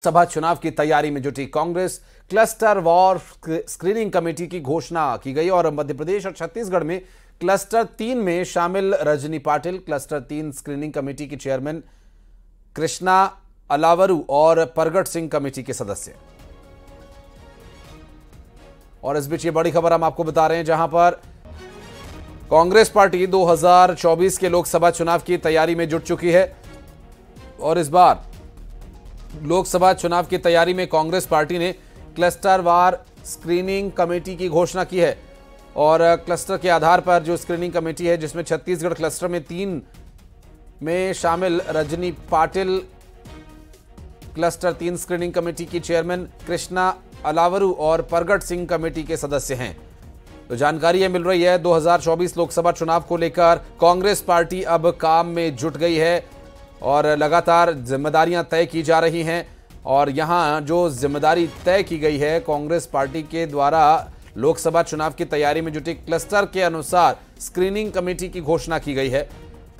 सभा चुनाव की तैयारी में जुटी कांग्रेस। क्लस्टर वार स्क्रीनिंग कमेटी की घोषणा की गई और मध्य प्रदेश और छत्तीसगढ़ में क्लस्टर 3 में शामिल Rajni Patil cluster 3 screening committee की चेयरमैन, कृष्णा अलावरू और परगट सिंह कमेटी के सदस्य। और इस बीच ये बड़ी खबर हम आपको बता रहे हैं, जहां पर कांग्रेस पार्टी 2024 के लोकसभा चुनाव की तैयारी में जुट चुकी है और इस बार लोकसभा चुनाव की तैयारी में कांग्रेस पार्टी ने क्लस्टर वार स्क्रीनिंग कमेटी की घोषणा की है। और क्लस्टर के आधार पर जो स्क्रीनिंग कमेटी है, जिसमें छत्तीसगढ़ क्लस्टर में 3 में शामिल Rajni Patil cluster 3 screening committee की चेयरमैन, कृष्णा अलावरू और परगट सिंह कमेटी के सदस्य हैं। तो जानकारी यह मिल रही है 2024 लोकसभा चुनाव को लेकर कांग्रेस पार्टी अब काम में जुट गई है और लगातार जिम्मेदारियां तय की जा रही हैं। और यहां जो जिम्मेदारी तय की गई है कांग्रेस पार्टी के द्वारा लोकसभा चुनाव की तैयारी में जुटी क्लस्टर के अनुसार स्क्रीनिंग कमेटी की घोषणा की गई है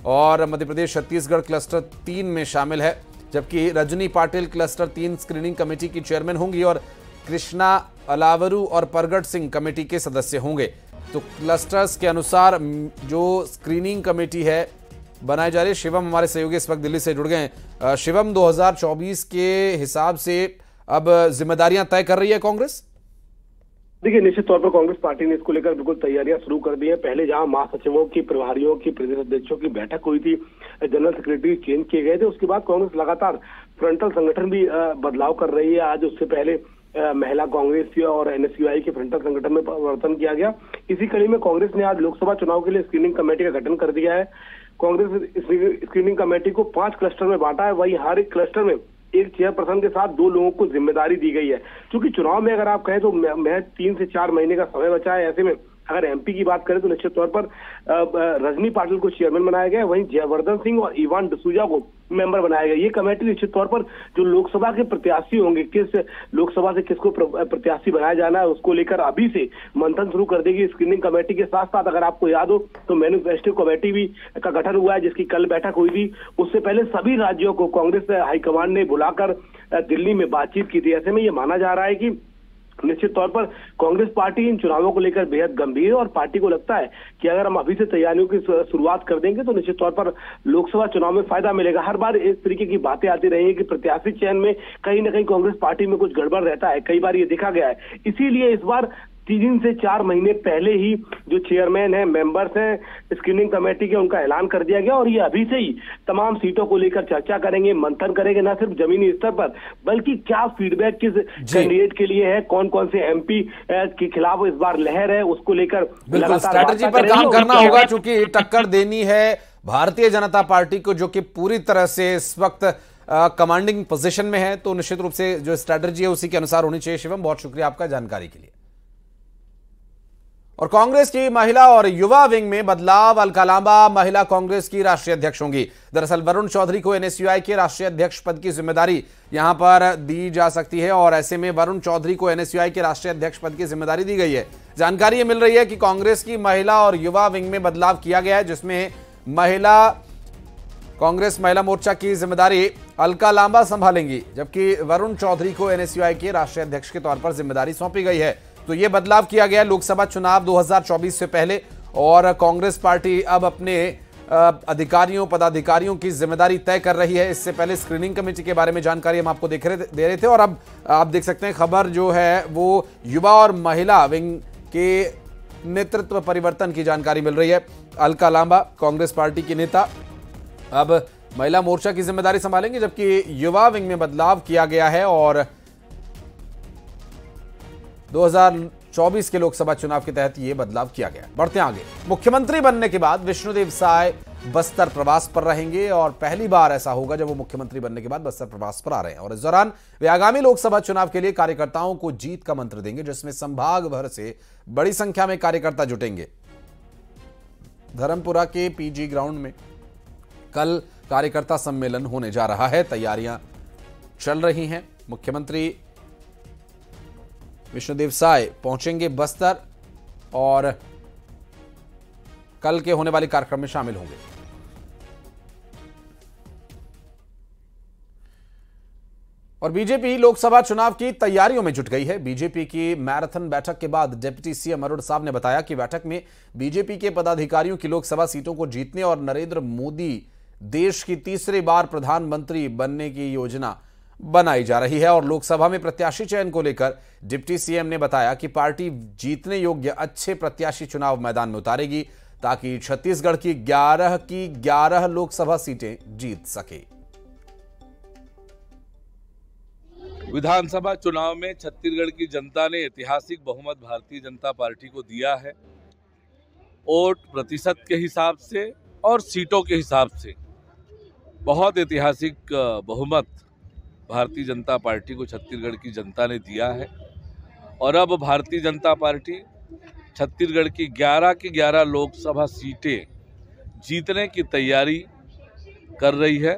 और मध्य प्रदेश छत्तीसगढ़ क्लस्टर 3 में शामिल है, जबकि Rajni Patil cluster 3 screening committee की चेयरमैन होंगी और कृष्णा अलावरू और परगट सिंह कमेटी के सदस्य होंगे। तो क्लस्टर्स के अनुसार जो स्क्रीनिंग कमेटी है बनाई जा रही है। शिवम हमारे सहयोगी इस वक्त दिल्ली से जुड़ गए हैं। शिवम, 2024 के हिसाब से अब जिम्मेदारियां तय कर रही है कांग्रेस? देखिए, निश्चित तौर पर कांग्रेस पार्टी ने इसको लेकर बिल्कुल तैयारियां शुरू कर दी है। पहले जहां महासचिवों की, प्रभारियों की, प्रदेश अध्यक्षों की बैठक हुई थी, जनरल सेक्रेटरी चेंज किए गए थे, उसके बाद कांग्रेस लगातार फ्रंटल संगठन भी बदलाव कर रही है। आज उससे पहले महिला कांग्रेस और एनएसयूआई के फ्रंटल संगठन में परिवर्तन किया गया। इसी कड़ी में कांग्रेस ने आज लोकसभा चुनाव के लिए स्क्रीनिंग कमेटी का गठन कर दिया है। कांग्रेस स्क्रीनिंग कमेटी को 5 क्लस्टर में बांटा है। वहीं हर एक क्लस्टर में एक चेयरपर्सन के साथ 2 लोगों को जिम्मेदारी दी गई है। क्योंकि चुनाव में अगर आप कहें तो महज 3 से 4 महीने का समय बचा है। ऐसे में अगर एमपी की बात करें तो निश्चित तौर पर रजनी पाटिल को चेयरमैन बनाया गया है, वहीं जयवर्धन सिंह और इवान डिसूजा को मेंबर बनाया गया। ये कमेटी निश्चित तौर पर जो लोकसभा के प्रत्याशी होंगे, किस लोकसभा से किसको प्रत्याशी बनाया जाना है, उसको लेकर अभी से मंथन शुरू कर देगी स्क्रीनिंग कमेटी के साथ साथ। अगर आपको याद हो तो मैनिफेस्टो कमेटी भी का गठन हुआ है, जिसकी कल बैठक हुई थी। उससे पहले सभी राज्यों को कांग्रेस हाईकमान ने बुलाकर दिल्ली में बातचीत की थी। ऐसे में ये माना जा रहा है कि निश्चित तौर पर कांग्रेस पार्टी इन चुनावों को लेकर बेहद गंभीर है और पार्टी को लगता है कि अगर हम अभी से तैयारियों की शुरुआत कर देंगे तो निश्चित तौर पर लोकसभा चुनाव में फायदा मिलेगा। हर बार इस तरीके की बातें आती रही है कि प्रत्याशी चयन में कहीं ना कहीं कांग्रेस पार्टी में कुछ गड़बड़ रहता है, कई बार ये देखा गया है। इसीलिए इस बार 3 से 4 महीने पहले ही जो चेयरमैन है, मेंबर्स हैं स्क्रीनिंग कमेटी के, उनका ऐलान कर दिया गया और ये अभी से ही तमाम सीटों को लेकर चर्चा करेंगे, मंथन करेंगे, न सिर्फ जमीनी स्तर पर बल्कि क्या फीडबैक किस कैंडिडेट के लिए है, कौन कौन से एमपी के खिलाफ इस बार लहर है, उसको लेकर स्ट्रैटेजी पर काम करना होगा। चूंकि टक्कर देनी है भारतीय जनता पार्टी को, जो कि पूरी तरह से इस वक्त कमांडिंग पोजीशन में है, तो निश्चित रूप से जो स्ट्रैटेजी है उसी के अनुसार होनी चाहिए। शिवम, बहुत शुक्रिया आपका जानकारी के लिए। और कांग्रेस की महिला और युवा विंग में बदलाव। अलका लांबा महिला कांग्रेस की राष्ट्रीय अध्यक्ष होंगी। दरअसल वरुण चौधरी को एनएसयूआई के राष्ट्रीय अध्यक्ष पद की जिम्मेदारी यहां पर दी जा सकती है और ऐसे में वरुण चौधरी को एनएसयूआई के राष्ट्रीय अध्यक्ष पद की जिम्मेदारी दी गई है। जानकारी ये मिल रही है कि कांग्रेस की महिला और युवा विंग में बदलाव किया गया है, जिसमें कांग्रेस महिला मोर्चा की जिम्मेदारी अलका लांबा संभालेंगी, जबकि वरुण चौधरी को एनएसयूआई के राष्ट्रीय अध्यक्ष के तौर पर जिम्मेदारी सौंपी गई है। तो यह बदलाव किया गया लोकसभा चुनाव 2024 से पहले और कांग्रेस पार्टी अब अपने अधिकारियों, पदाधिकारियों की जिम्मेदारी तय कर रही है। इससे पहले स्क्रीनिंग कमेटी के बारे में जानकारी हम आपको दे रहे थे और अब आप देख सकते हैं खबर जो है वो युवा और महिला विंग के नेतृत्व परिवर्तन की जानकारी मिल रही है। अलका लांबा कांग्रेस पार्टी की नेता अब महिला मोर्चा की जिम्मेदारी संभालेंगे, जबकि युवा विंग में बदलाव किया गया है और 2024 के लोकसभा चुनाव के तहत यह बदलाव किया गया। बढ़ते हैं आगे। मुख्यमंत्री बनने के बाद विष्णुदेव साय बस्तर प्रवास पर रहेंगे और पहली बार ऐसा होगा जब वो मुख्यमंत्री बनने के बाद बस्तर प्रवास पर आ रहे हैं और इस दौरान वे आगामी लोकसभा चुनाव के लिए कार्यकर्ताओं को जीत का मंत्र देंगे, जिसमें संभाग भर से बड़ी संख्या में कार्यकर्ता जुटेंगे। धर्मपुरा के पीजी ग्राउंड में कल कार्यकर्ता सम्मेलन होने जा रहा है। तैयारियां चल रही हैं। मुख्यमंत्री विष्णुदेव साय पहुंचेंगे बस्तर और कल के होने वाले कार्यक्रम में शामिल होंगे। और बीजेपी लोकसभा चुनाव की तैयारियों में जुट गई है। बीजेपी की मैराथन बैठक के बाद डिप्टी सीएम अरुण साव ने बताया कि बैठक में बीजेपी के पदाधिकारियों की लोकसभा सीटों को जीतने और नरेंद्र मोदी देश की तीसरी बार प्रधानमंत्री बनने की योजना बनाई जा रही है। और लोकसभा में प्रत्याशी चयन को लेकर डिप्टी सीएम ने बताया कि पार्टी जीतने योग्य अच्छे प्रत्याशी चुनाव मैदान में उतारेगी ताकि छत्तीसगढ़ की 11 लोकसभा सीटें जीत सके। विधानसभा चुनाव में छत्तीसगढ़ की जनता ने ऐतिहासिक बहुमत भारतीय जनता पार्टी को दिया है। वोट प्रतिशत के हिसाब से और सीटों के हिसाब से बहुत ऐतिहासिक बहुमत भारतीय जनता पार्टी को छत्तीसगढ़ की जनता ने दिया है। और अब भारतीय जनता पार्टी छत्तीसगढ़ की 11 लोकसभा सीटें जीतने की तैयारी कर रही है।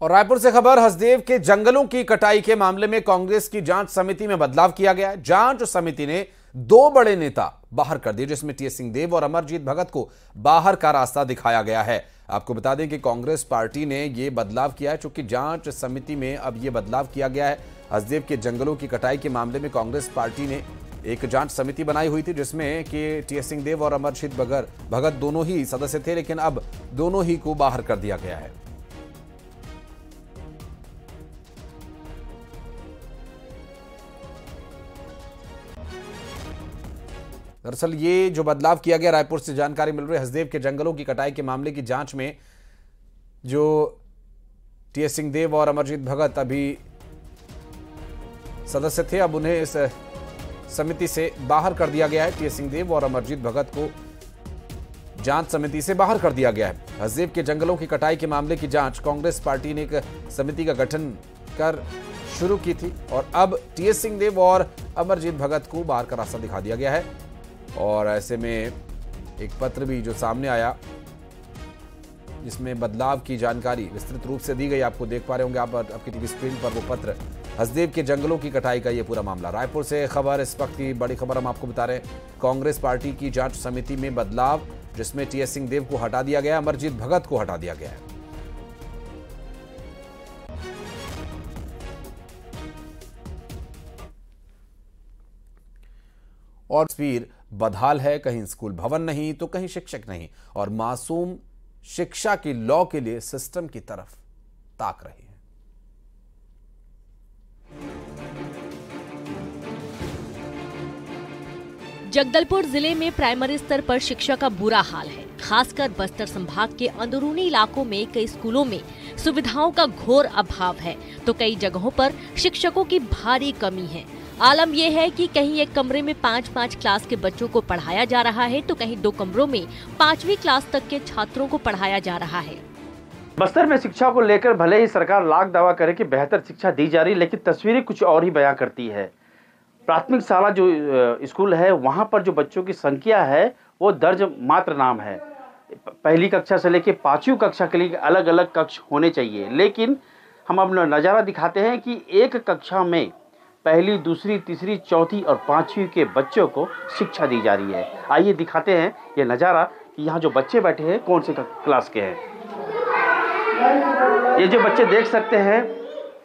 और रायपुर से खबर, हसदेव के जंगलों की कटाई के मामले में कांग्रेस की जांच समिति में बदलाव किया गया है। जांच समिति ने 2 बड़े नेता बाहर कर दिए, जिसमें टीएस सिंहदेव और अमरजीत भगत को बाहर का रास्ता दिखाया गया है। आपको बता दें कि कांग्रेस पार्टी ने यह बदलाव किया है, चूंकि जांच समिति में अब यह बदलाव किया गया है। हसदेव के जंगलों की कटाई के मामले में कांग्रेस पार्टी ने एक जांच समिति बनाई हुई थी, जिसमें कि टीएस सिंहदेव और अमरजीत भगत दोनों ही सदस्य थे, लेकिन अब दोनों ही को बाहर कर दिया गया है। दरअसल ये जो बदलाव किया गया, रायपुर से जानकारी मिल रही है, हसदेव के जंगलों की कटाई के मामले की जांच में जो टीएस सिंहदेव और अमरजीत भगत अभी सदस्य थे, अब उन्हें इस समिति से बाहर कर दिया गया है। टीएस सिंहदेव और अमरजीत भगत को जांच समिति से बाहर कर दिया गया है। हसदेव के जंगलों की कटाई के मामले की जांच कांग्रेस पार्टी ने एक समिति का गठन कर शुरू की थी और अब टीएस सिंहदेव और अमरजीत भगत को बाहर का रास्ता दिखा दिया गया है। और ऐसे में एक पत्र भी जो सामने आया, जिसमें बदलाव की जानकारी विस्तृत रूप से दी गई। आपको देख पा रहे होंगे आप आपकी टीवी स्क्रीन पर वो पत्र, हसदेव के जंगलों की कटाई का ये पूरा मामला। रायपुर से खबर, इस वक्त की बड़ी खबर हम आपको बता रहे हैं। कांग्रेस पार्टी की जांच समिति में बदलाव, जिसमें टीएस सिंहदेव को हटा दिया गया, अमरजीत भगत को हटा दिया गया है। और तस्वीर बदहाल है, कहीं स्कूल भवन नहीं तो कहीं शिक्षक नहीं, और मासूम शिक्षा की लॉ के लिए सिस्टम की तरफ ताक रही है। जगदलपुर जिले में प्राइमरी स्तर पर शिक्षा का बुरा हाल है। खासकर बस्तर संभाग के अंदरूनी इलाकों में कई स्कूलों में सुविधाओं का घोर अभाव है, तो कई जगहों पर शिक्षकों की भारी कमी है। आलम यह है कि कहीं एक कमरे में 5-5 क्लास के बच्चों को पढ़ाया जा रहा है, तो कहीं 2 कमरों में 5वीं क्लास तक के छात्रों को पढ़ाया जा रहा है। बस्तर में शिक्षा को लेकर भले ही सरकार लाख दावा करे कि बेहतर शिक्षा दी जा रही, लेकिन तस्वीरें कुछ और ही बयां करती है। प्राथमिक शाला जो स्कूल है, वहां पर जो बच्चों की संख्या है वो दर्ज मात्र नाम है। पहली कक्षा से लेकर 5वीं कक्षा के लिए अलग अलग कक्ष होने चाहिए, लेकिन हम अब नज़ारा दिखाते हैं कि एक कक्षा में पहली, दूसरी, तीसरी, चौथी और 5वीं के बच्चों को शिक्षा दी जा रही है। आइए दिखाते हैं ये नज़ारा कि यहाँ जो बच्चे बैठे हैं कौन से क्लास के हैं। ये जो बच्चे देख सकते हैं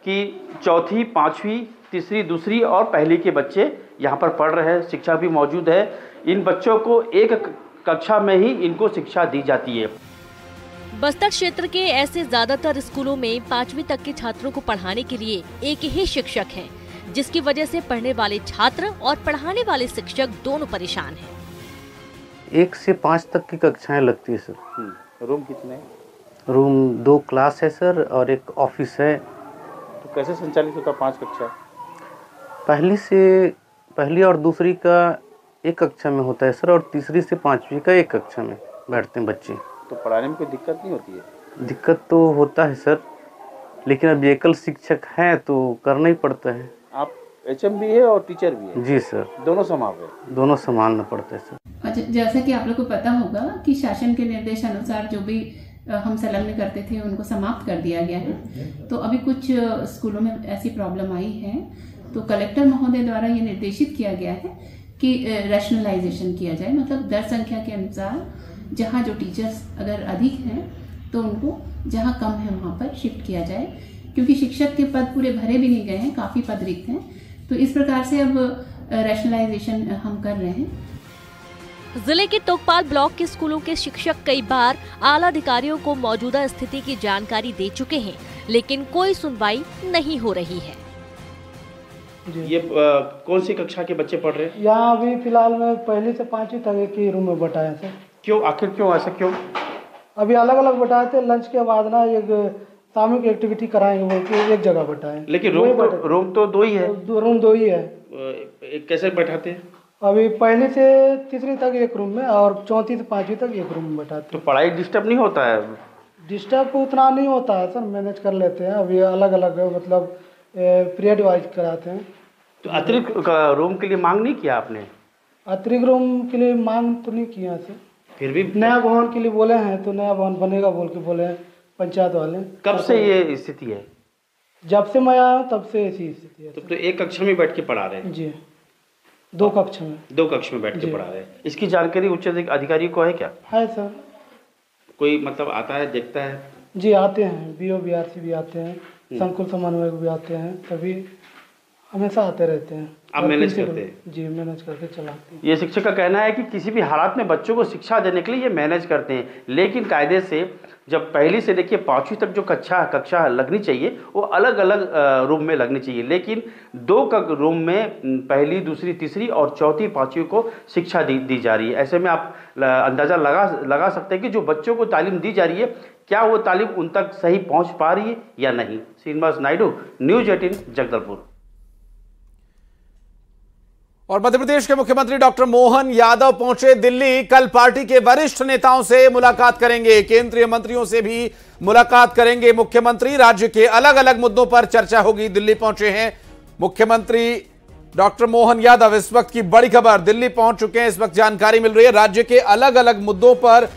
कि चौथी, 5वीं, तीसरी, दूसरी और पहली के बच्चे यहाँ पर पढ़ रहे हैं। शिक्षा भी मौजूद है। इन बच्चों को एक कक्षा में ही इनको शिक्षा दी जाती है। बस्तर क्षेत्र के ऐसे ज्यादातर स्कूलों में 5वीं तक के छात्रों को पढ़ाने के लिए एक ही शिक्षक है, जिसकी वजह से पढ़ने वाले छात्र और पढ़ाने वाले शिक्षक दोनों परेशान हैं। 1 से 5 तक की कक्षाएं लगती है सर। रूम कितने? रूम 2 क्लास है सर और एक ऑफिस है। तो कैसे संचालित होता 5 कक्षा? पहली और दूसरी का एक कक्षा में होता है सर, और तीसरी से 5वीं का एक कक्षा में बैठते हैं बच्चे। तो पढ़ाने में कोई दिक्कत नहीं होती है? दिक्कत तो होता है सर, लेकिन अब एकल शिक्षक हैं तो करना ही पड़ता है। आप HM भी है और टीचर भी है? जी सर, दोनों संभाल है? दोनों संभालना पड़ता है सर। अच्छा, जैसा कि आप लोग को पता होगा कि शासन के निर्देश अनुसार जो भी हम संलग्न करते थे उनको समाप्त कर दिया गया है। तो अभी कुछ स्कूलों में ऐसी प्रॉब्लम आई है, तो कलेक्टर महोदय द्वारा ये निर्देशित किया गया है कि रैशनलाइजेशन किया जाए, मतलब दर संख्या के अनुसार जहाँ जो टीचर्स अगर अधिक हैं तो उनको जहाँ कम है वहाँ पर शिफ्ट किया जाए, क्योंकि शिक्षक के पद पूरे भरे भी नहीं गए हैं, काफ़ी पद रिक्त हैं। तो इस प्रकार से अब रैशनलाइजेशन हम कर रहे हैं। जिले के तोकपाल ब्लॉक के स्कूलों के शिक्षक कई बार आला अधिकारियों को मौजूदा स्थिति की जानकारी दे चुके हैं, लेकिन कोई सुनवाई नहीं हो रही है। ये कौन सी कक्षा के बच्चे पढ़ रहे हैं? यहाँ अभी फिलहाल में पहली से 5वीं तक एक ही रूम में बैठाए थे। क्यों, आखिर क्यों ऐसा क्यों? अभी अलग अलग बैठाए थे, लंच के बाद ना एक सामूहिक एक्टिविटी कराएंगे बोल के एक जगह बैठाए। लेकिन रूम तो 2 ही है। रूम 2 ही है। कैसे बैठाते हैं? अभी पहली से 3वीं तक एक रूम में और 4वीं से 5वीं तक एक रूम में बैठाते। तो पढ़ाई डिस्टर्ब नहीं होता है? डिस्टर्ब उतना नहीं होता है सर, मैनेज कर लेते हैं। अभी अलग अलग मतलब पीरियड वाइज कराते हैं। तो अतिरिक्त रूम के लिए मांग नहीं किया आपने? अतिरिक्त रूम के लिए मांग तो नहीं किया सर। फिर भी नया भवन के लिए बोले हैं, तो नया भवन बनेगा बोल के बोले हैं पंचायत वाले। कब से ये स्थिति है? जब से मैं आया तब से ऐसी स्थिति है। तो एक कक्षा में बैठ के पढ़ा रहे हैं? जी, 2 कक्ष में। 2 कक्ष में बैठ के पढ़ा रहे हैं। इसकी जानकारी उच्च अधिकारी को है क्या? है सर। कोई मतलब आता है, देखता है? जी आते हैं, BO BRC भी आते हैं, संकुल समन्वयक भी आते हैं, सभी हमेशा आते रहते हैं। आप मैनेज करते हैं? जी, मैनेज करके चलाते हैं। ये शिक्षक का कहना है कि किसी भी हालात में बच्चों को शिक्षा देने के लिए ये मैनेज करते हैं, लेकिन कायदे से जब पहली से देखिए 5वीं तक जो कक्षा लगनी चाहिए वो अलग अलग रूम में लगनी चाहिए, लेकिन 2 रूम में पहली, दूसरी, तीसरी और चौथी, 5वीं को शिक्षा दी जा रही है। ऐसे में आप अंदाज़ा लगा सकते हैं कि जो बच्चों को तालीम दी जा रही है, क्या वो तालीम उन तक सही पहुँच पा रही है या नहीं। श्रीनिवास नायडू, न्यूज़ 18 जगदलपुर। और मध्य प्रदेश के मुख्यमंत्री डॉक्टर मोहन यादव पहुंचे दिल्ली। कल पार्टी के वरिष्ठ नेताओं से मुलाकात करेंगे, केंद्रीय मंत्रियों से भी मुलाकात करेंगे मुख्यमंत्री। राज्य के अलग अलग मुद्दों पर चर्चा होगी। दिल्ली पहुंचे हैं मुख्यमंत्री डॉक्टर मोहन यादव। इस वक्त की बड़ी खबर, दिल्ली पहुंच चुके हैं। इस वक्त जानकारी मिल रही है, राज्य के अलग अलग मुद्दों पर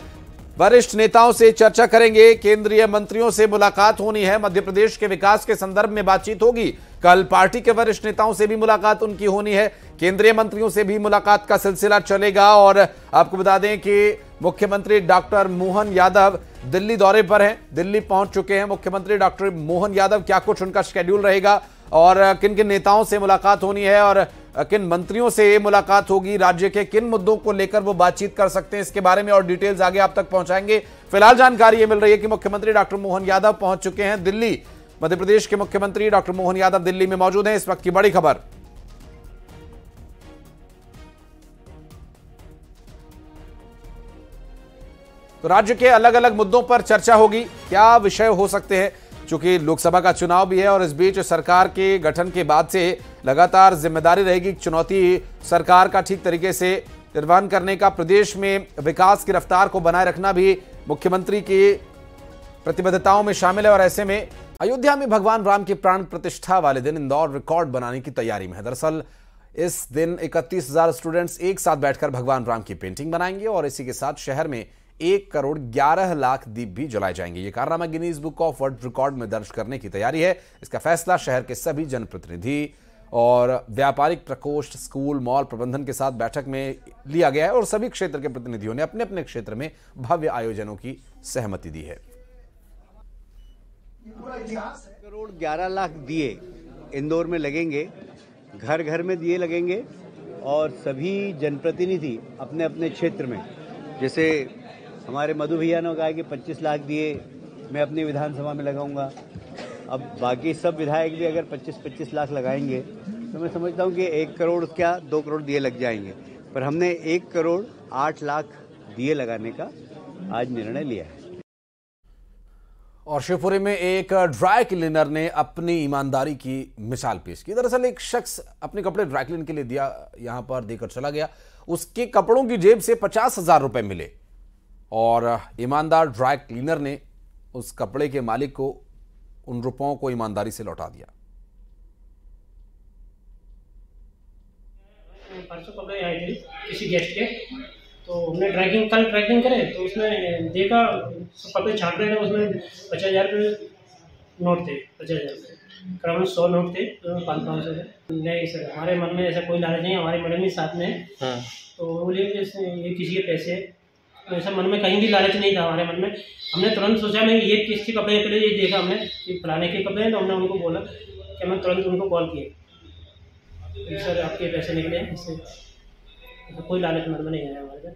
वरिष्ठ नेताओं से चर्चा करेंगे, केंद्रीय मंत्रियों से मुलाकात होनी है, मध्य प्रदेश के विकास के संदर्भ में बातचीत होगी। कल पार्टी के वरिष्ठ नेताओं से भी मुलाकात उनकी होनी है, केंद्रीय मंत्रियों से भी मुलाकात का सिलसिला चलेगा। और आपको बता दें कि मुख्यमंत्री डॉक्टर मोहन यादव दिल्ली दौरे पर हैं, दिल्ली पहुंच चुके हैं मुख्यमंत्री डॉक्टर मोहन यादव। क्या कुछ उनका शेड्यूल रहेगा और किन किन नेताओं से मुलाकात होनी है और किन मंत्रियों से मुलाकात होगी, राज्य के किन मुद्दों को लेकर वो बातचीत कर सकते हैं, इसके बारे में और डिटेल्स आगे आप तक पहुंचाएंगे। फिलहाल जानकारी ये मिल रही है कि मुख्यमंत्री डॉक्टर मोहन यादव पहुंच चुके हैं दिल्ली। मध्य प्रदेश के मुख्यमंत्री डॉक्टर मोहन यादव दिल्ली में मौजूद हैं। इस वक्त की बड़ी खबर, तो राज्य के अलग अलग मुद्दों पर चर्चा होगी। क्या विषय हो सकते हैं, चूंकि लोकसभा का चुनाव भी है और इस बीच सरकार के गठन के बाद से लगातार जिम्मेदारी रहेगी, चुनौती सरकार का ठीक तरीके से निर्वहन करने का, प्रदेश में विकास की रफ्तार को बनाए रखना भी मुख्यमंत्री की प्रतिबद्धताओं में शामिल है। और ऐसे में अयोध्या में भगवान राम की प्राण प्रतिष्ठा वाले दिन इंदौर रिकॉर्ड बनाने की तैयारी में है। दरअसल इस दिन 31,000 स्टूडेंट्स एक साथ बैठकर भगवान राम की पेंटिंग बनाएंगे और इसी के साथ शहर में 1 करोड़ 11 लाख दीप भी जलाए जाएंगे। ये कारनामा Guinness book of world record में दर्ज करने की तैयारी है। इसका फैसला शहर के सभी जनप्रतिनिधि और व्यापारिक प्रकोष्ठ, स्कूल, मॉल प्रबंधन के साथ बैठक में लिया गया है और सभी क्षेत्र के प्रतिनिधियों ने अपने अपने क्षेत्र में भव्य आयोजनों की सहमति दी है। 1 करोड़ 11 लाख दिए इंदौर में लगेंगे, घर घर में दिए लगेंगे और सभी जनप्रतिनिधि अपने अपने क्षेत्र में, जैसे हमारे मधु भैया ने कहा कि 25 लाख दिए मैं अपनी विधानसभा में लगाऊंगा। अब बाकी सब विधायक भी अगर 25-25 लाख लगाएंगे तो मैं समझता हूं कि 1 करोड़ क्या 2 करोड़ दिए लग जाएंगे, पर हमने 1 करोड़ 8 लाख दिए लगाने का आज निर्णय लिया है। और शिवपुरी में एक ड्राई क्लीनर ने अपनी ईमानदारी की मिसाल पेश की। दरअसल एक शख्स अपने कपड़े ड्राई क्लीन के लिए यहां पर देकर चला गया, उसके कपड़ों की जेब से 50,000 रुपए मिले और ईमानदार ड्राई क्लीनर ने उस कपड़े के मालिक को उन रुपयों को ईमानदारी से लौटा दिया। परसों कपड़े आए थे किसी गेस्ट के, तो हमने कल ट्रैकिंग करे तो उसमें देखा कपड़े छाप रहे थे, उसमें 50,000 रुपये नोट थे, 50,000 रुपये करीबन 100 नोट थे, 500 से। नहीं सर, हमारे मन में ऐसा कोई लालच नहीं, हमारे मैडम भी साथ में है। तो बोलिए कि ये किसी के पैसे तो ऐसा मन में कहीं भी लालच नहीं था हमारे मन में। हमने तुरंत सोचा मैं ये किसके कपड़े हैं, पहले ये देखा हमने कि फलाने के कपड़े हैं, तो हमने उनको बोला कि मैं तुरंत उनको कॉल किया, सर आपके पैसे निकले हैं, इससे तो कोई लालच मन में नहीं आया हमारे पास।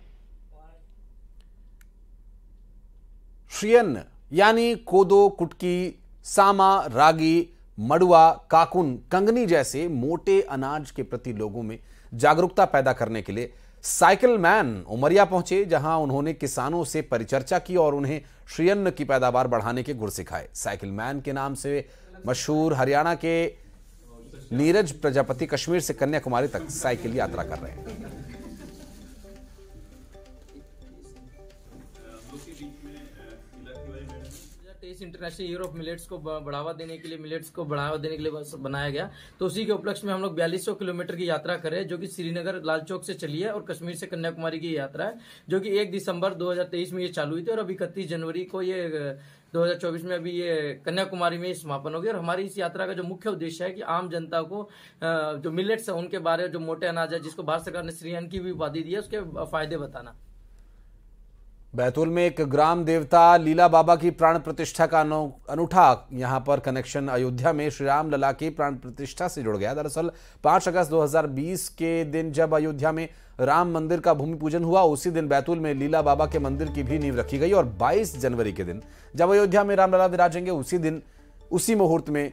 श्रीअन्न यानी कोदो, कुटकी, सामा, रागी, मड़ुआ, काकुन, कंगनी जैसे मोटे अनाज के प्रति लोगों में जागरूकता पैदा करने के लिए साइकिल मैन उमरिया पहुंचे, जहां उन्होंने किसानों से परिचर्चा की और उन्हें श्रीअन्न की पैदावार बढ़ाने के गुर सिखाए। साइकिल मैन के नाम से मशहूर हरियाणा के नीरज प्रजापति कश्मीर से कन्याकुमारी तक साइकिल यात्रा कर रहे हैं। इंटरनेशनल ईयर ऑफ मिलेट्स को बढ़ावा देने के लिए बनाया गया, तो उसी के उपलक्ष्य में हम लोग 4200 किलोमीटर की यात्रा करें, जो कि श्रीनगर लाल चौक से चली है और कश्मीर से कन्याकुमारी की यात्रा है, जो कि 1 दिसंबर 2023 में ये चालू हुई थी और अभी 31 जनवरी को ये 2024 में अभी ये कन्याकुमारी में समापन हो गया। और हमारी इस यात्रा का जो मुख्य उद्देश्य है कि आम जनता को जो मिलेट्स है उनके बारे में, जो मोटे अनाज है जिसको भारत सरकार ने श्रीअन्न की भी उपाधि दी है, उसके फायदे बताना। बैतूल में एक ग्राम देवता लीला बाबा की प्राण प्रतिष्ठा का अनूठा यहां पर कनेक्शन अयोध्या में श्री राम लला की प्राण प्रतिष्ठा से जुड़ गया। दरअसल 5 अगस्त 2020 के दिन जब अयोध्या में राम मंदिर का भूमि पूजन हुआ, उसी दिन बैतूल में लीला बाबा के मंदिर की भी नींव रखी गई और 22 जनवरी के दिन जब अयोध्या में रामलला विराजेंगे, उसी दिन उसी मुहूर्त में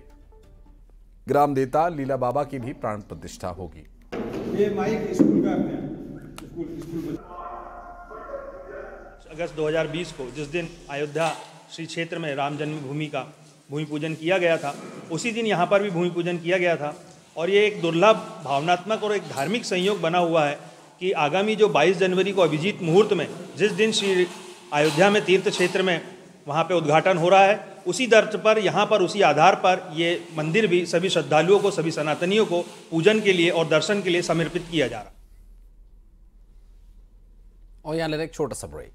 ग्राम देवता लीला बाबा की भी प्राण प्रतिष्ठा होगी। ये माइक स्कूल का स्कूल अगस्त 2020 को जिस दिन अयोध्या श्री क्षेत्र में राम जन्मभूमि का भूमि पूजन किया गया था, उसी दिन यहाँ पर भी भूमि पूजन किया गया था। और ये एक दुर्लभ भावनात्मक और एक धार्मिक संयोग बना हुआ है कि आगामी जो 22 जनवरी को अभिजीत मुहूर्त में जिस दिन श्री अयोध्या में तीर्थ क्षेत्र में वहाँ पे उद्घाटन हो रहा है, उसी दर्ज पर यहाँ पर उसी आधार पर ये मंदिर भी सभी श्रद्धालुओं को, सभी सनातनियों को पूजन के लिए और दर्शन के लिए समर्पित किया जा रहा है। और यहाँ ले रहे एक छोटा सा ब्रेक।